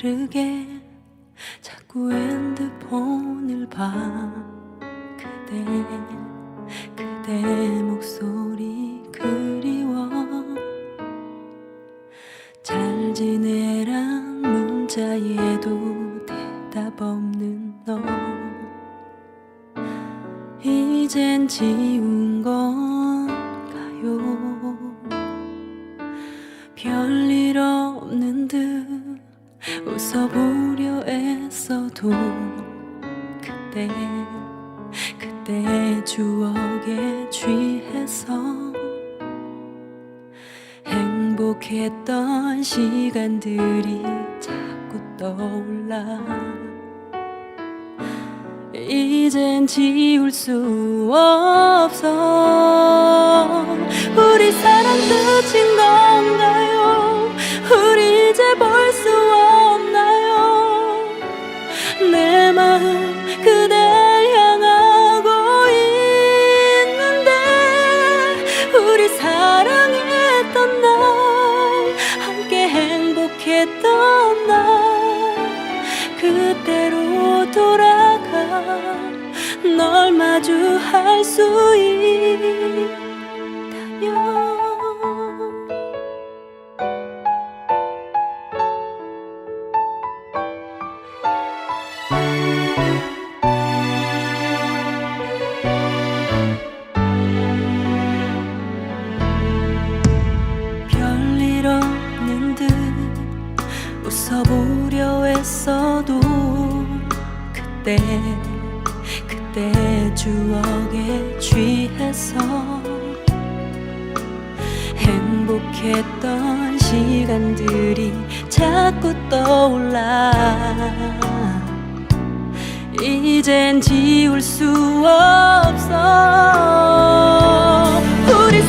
모르게 자꾸 핸드폰을 봐. 그대 목소리 그리워. 잘 지내란 문자에도 대답 없는 너. 이젠 지운 건가요? 별일 없는 듯 웃어보려 애써도 그때 추억에 취해서 행복했던 시간들이 자꾸 떠올라. 이젠 지울 수 없어. 우리 사랑 끝인 건가요? 우리 이제 볼 수 없나요? 내 마음 그댈 향하고 있는데, 우리 사랑했던 날, 함께 행복했던 날, 그때로 돌아가 널 마주할 수 있다면. 별일 없는 듯 웃어보려 했어도 그때 추억에 취해서 행복했던 시간들이 자꾸 떠올라. 이젠 지울 수 없어. 우리